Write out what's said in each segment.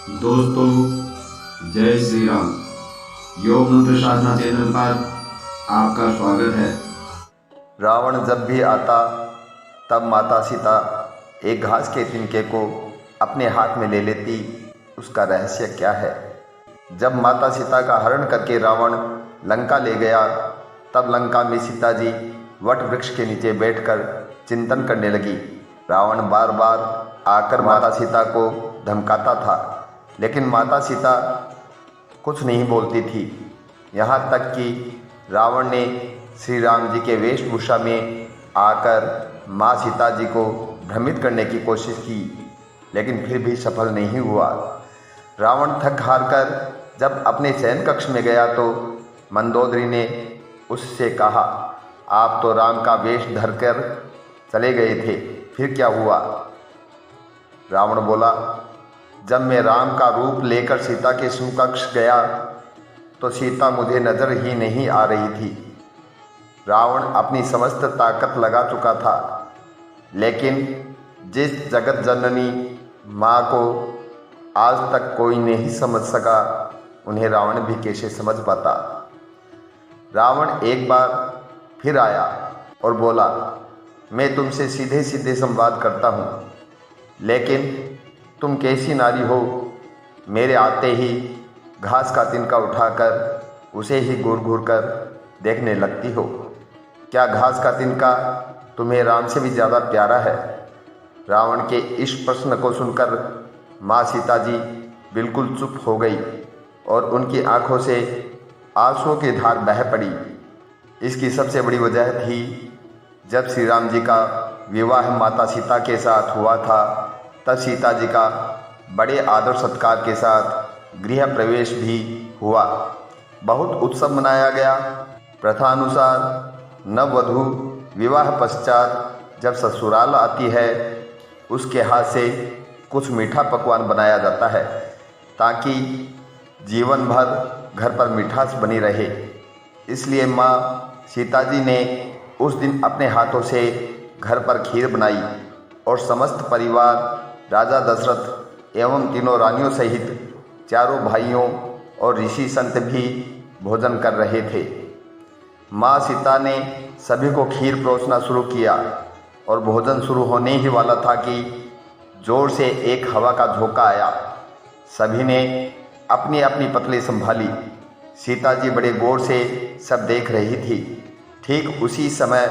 दोस्तों, जय श्री राम। योग मंत्र साधना चैनल पर आपका स्वागत है। रावण जब भी आता तब माता सीता एक घास के तिनके को अपने हाथ में ले लेती। उसका रहस्य क्या है? जब माता सीता का हरण करके रावण लंका ले गया तब लंका में सीता जी वट वृक्ष के नीचे बैठकर चिंतन करने लगी। रावण बार बार आकर माता सीता को धमकाता था, लेकिन माता सीता कुछ नहीं बोलती थी। यहाँ तक कि रावण ने श्री राम जी के वेशभूषा में आकर माँ सीता जी को भ्रमित करने की कोशिश की, लेकिन फिर भी सफल नहीं हुआ। रावण थक हार कर जब अपने शयन कक्ष में गया तो मंदोदरी ने उससे कहा, आप तो राम का वेश धरकर चले गए थे, फिर क्या हुआ? रावण बोला, जब मैं राम का रूप लेकर सीता के समकक्ष गया तो सीता मुझे नजर ही नहीं आ रही थी। रावण अपनी समस्त ताकत लगा चुका था, लेकिन जिस जगत जननी माँ को आज तक कोई नहीं समझ सका, उन्हें रावण भी कैसे समझ पाता। रावण एक बार फिर आया और बोला, मैं तुमसे सीधे सीधे संवाद करता हूँ, लेकिन तुम कैसी नारी हो? मेरे आते ही घास का तिनका उठाकर उसे ही घूर घूर कर देखने लगती हो। क्या घास का तिनका तुम्हें राम से भी ज़्यादा प्यारा है? रावण के इस प्रश्न को सुनकर माँ सीता जी बिल्कुल चुप हो गई और उनकी आंखों से आंसुओं की धार बह पड़ी। इसकी सबसे बड़ी वजह थी, जब श्री राम जी का विवाह माता सीता के साथ हुआ था तब सीता जी का बड़े आदर सत्कार के साथ गृह प्रवेश भी हुआ। बहुत उत्सव मनाया गया। प्रथा अनुसार नववधू विवाह पश्चात जब ससुराल आती है, उसके हाथ से कुछ मीठा पकवान बनाया जाता है ताकि जीवन भर घर पर मिठास बनी रहे। इसलिए माँ सीता जी ने उस दिन अपने हाथों से घर पर खीर बनाई और समस्त परिवार, राजा दशरथ एवं तीनों रानियों सहित चारों भाइयों और ऋषि संत भी भोजन कर रहे थे। माँ सीता ने सभी को खीर परोसना शुरू किया और भोजन शुरू होने ही वाला था कि जोर से एक हवा का झोंका आया। सभी ने अपनी अपनी पतली संभाली। सीता जी बड़े गौर से सब देख रही थी। ठीक उसी समय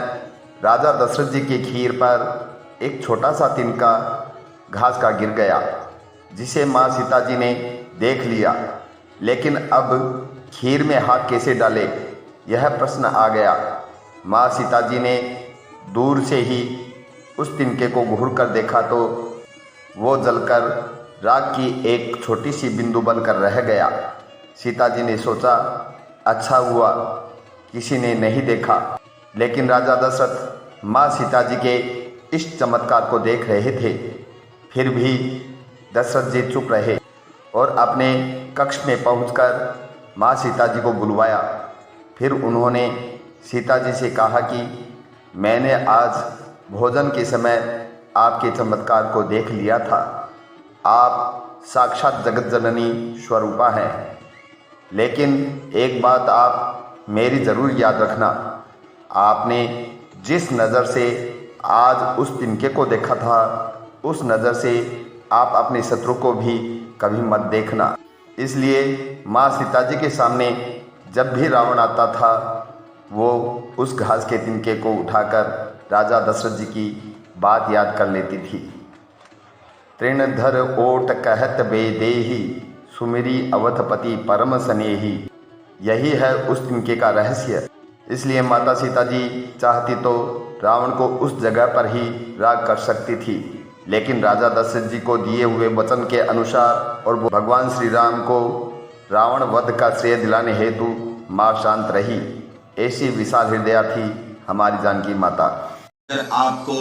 राजा दशरथ जी की खीर पर एक छोटा सा तिनका घास का गिर गया, जिसे माँ सीता जी ने देख लिया। लेकिन अब खीर में हाथ कैसे डाले, यह प्रश्न आ गया। माँ सीता जी ने दूर से ही उस तिनके को घूर कर देखा तो वो जलकर राख की एक छोटी सी बिंदु बनकर रह गया। सीता जी ने सोचा, अच्छा हुआ किसी ने नहीं देखा। लेकिन राजा दशरथ माँ सीता जी के इस चमत्कार को देख रहे थे। फिर भी दशरथ जी चुप रहे और अपने कक्ष में पहुंचकर माँ सीता जी को बुलवाया। फिर उन्होंने सीता जी से कहा कि मैंने आज भोजन के समय आपके चमत्कार को देख लिया था। आप साक्षात जगत जननी स्वरूपा हैं, लेकिन एक बात आप मेरी ज़रूर याद रखना। आपने जिस नज़र से आज उस तिनके को देखा था, उस नज़र से आप अपने शत्रु को भी कभी मत देखना। इसलिए माँ सीता जी के सामने जब भी रावण आता था, वो उस घास के तिनके को उठाकर राजा दशरथ जी की बात याद कर लेती थी। तृणधर ओट कहत बेदेही, सुमिरी अवधपति परम स्नेही। यही है उस तिनके का रहस्य। इसलिए माता सीता जी चाहती तो रावण को उस जगह पर ही राग कर सकती थी, लेकिन राजा दशरथ जी को दिए हुए वचन के अनुसार और भगवान श्री राम को रावण वध का श्रेय दिलाने हेतु माँ शांत रही। ऐसी विशाल हृदया थी हमारी जानकी माता। अगर आपको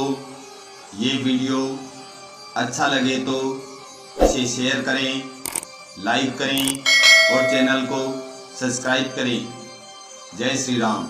ये वीडियो अच्छा लगे तो इसे शेयर करें, लाइक करें और चैनल को सब्सक्राइब करें। जय श्री राम।